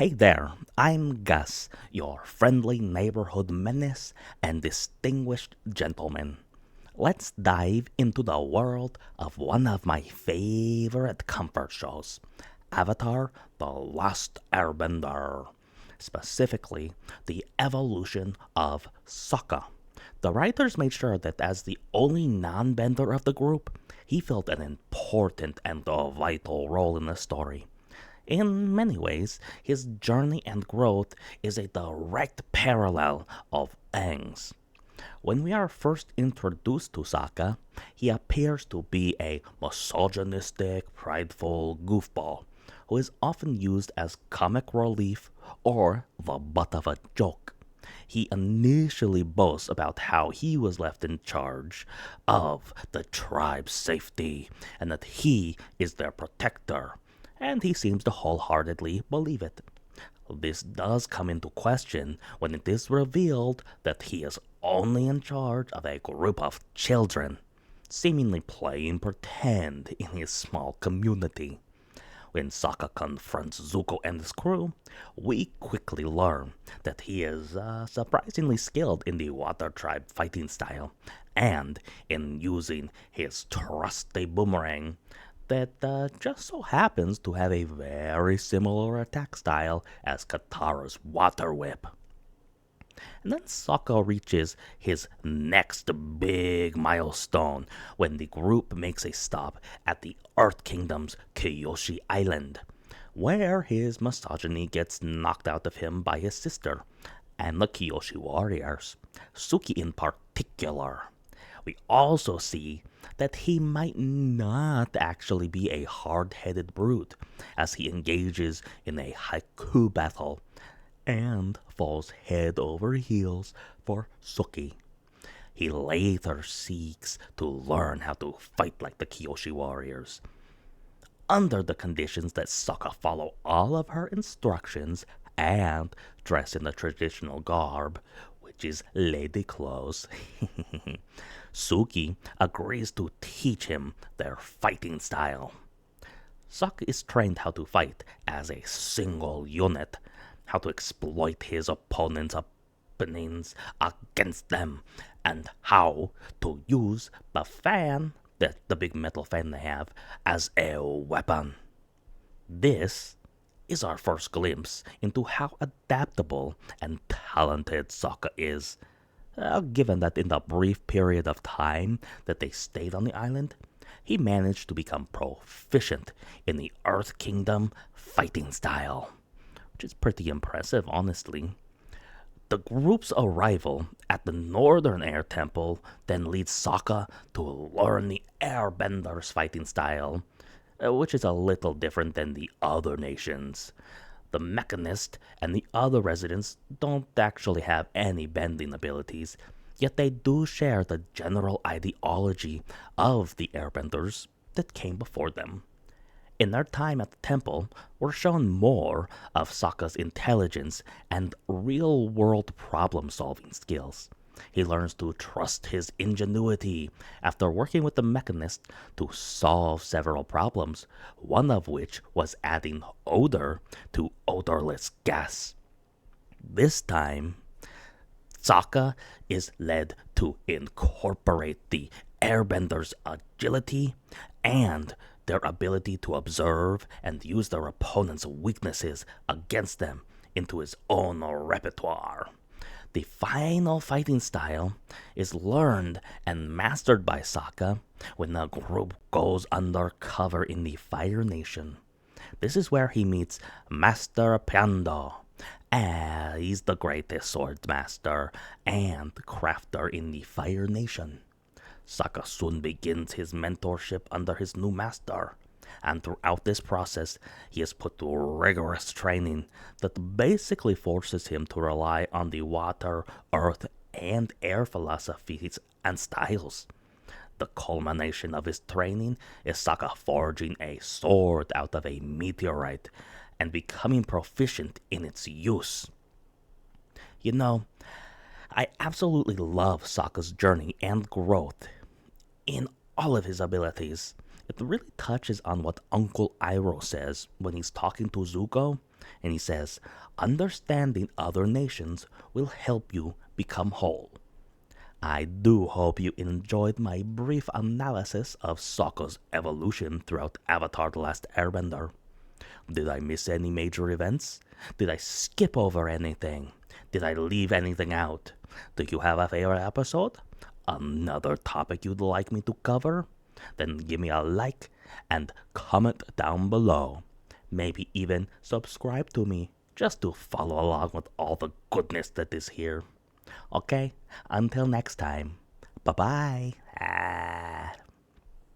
Hey there, I'm Gus, your friendly neighborhood menace and distinguished gentleman. Let's dive into the world of one of my favorite comfort shows, Avatar: The Last Airbender. Specifically, the evolution of Sokka. The writers made sure that as the only non-bender of the group, he felt an important and a vital role in the story. In many ways, his journey and growth is a direct parallel of Aang's. When we are first introduced to Sokka, he appears to be a misogynistic, prideful goofball who is often used as comic relief or the butt of a joke. He initially boasts about how he was left in charge of the tribe's safety and that he is their protector, and he seems to wholeheartedly believe it. This does come into question when it is revealed that he is only in charge of a group of children, seemingly playing pretend in his small community. When Sokka confronts Zuko and his crew, we quickly learn that he is surprisingly skilled in the Water Tribe fighting style and in using his trusty boomerang that just so happens to have a very similar attack style as Katara's Water Whip. And then Sokka reaches his next big milestone when the group makes a stop at the Earth Kingdom's Kyoshi Island, where his misogyny gets knocked out of him by his sister and the Kyoshi warriors, Suki in particular. We also see that he might not actually be a hard-headed brute as he engages in a haiku battle and falls head over heels for Suki. He later seeks to learn how to fight like the Kyoshi warriors, under the conditions that Sokka follow all of her instructions and dress in the traditional garb, which is lady clothes. Suki agrees to teach him their fighting style. Sokka is trained how to fight as a single unit, how to exploit his opponent's openings against them, and how to use the fan, the big metal fan they have, as a weapon. This is our first glimpse into how adaptable and talented Sokka is. Given that in the brief period of time that they stayed on the island, he managed to become proficient in the Earth Kingdom fighting style, which is pretty impressive, honestly. The group's arrival at the Northern Air Temple then leads Sokka to learn the Airbender's fighting style, which is a little different than the other nations. The Mechanist and the other residents don't actually have any bending abilities, yet they do share the general ideology of the Airbenders that came before them. In their time at the temple, we're shown more of Sokka's intelligence and real-world problem-solving skills. He learns to trust his ingenuity after working with the Mechanist to solve several problems, one of which was adding odor to odorless gas. This time, Sokka is led to incorporate the Airbender's agility and their ability to observe and use their opponent's weaknesses against them into his own repertoire. The final fighting style is learned and mastered by Sokka when the group goes undercover in the Fire Nation. This is where he meets Master Pando. He's the greatest swordsmaster and crafter in the Fire Nation. Sokka soon begins his mentorship under his new master, and throughout this process, he is put to rigorous training that basically forces him to rely on the water, earth, and air philosophies and styles. The culmination of his training is Sokka forging a sword out of a meteorite and becoming proficient in its use. You know, I absolutely love Sokka's journey and growth in all of his abilities. It really touches on what Uncle Iroh says when he's talking to Zuko And he says, understanding other nations will help you become whole. I do hope you enjoyed my brief analysis of Sokka's evolution throughout Avatar: The Last Airbender. Did I miss any major events? Did I skip over anything? Did I leave anything out? Do you have a favorite episode? Another topic you'd like me to cover? Then give me a like and comment down below. Maybe even subscribe to me just to follow along with all the goodness that is here. Okay, until next time. Bye-bye.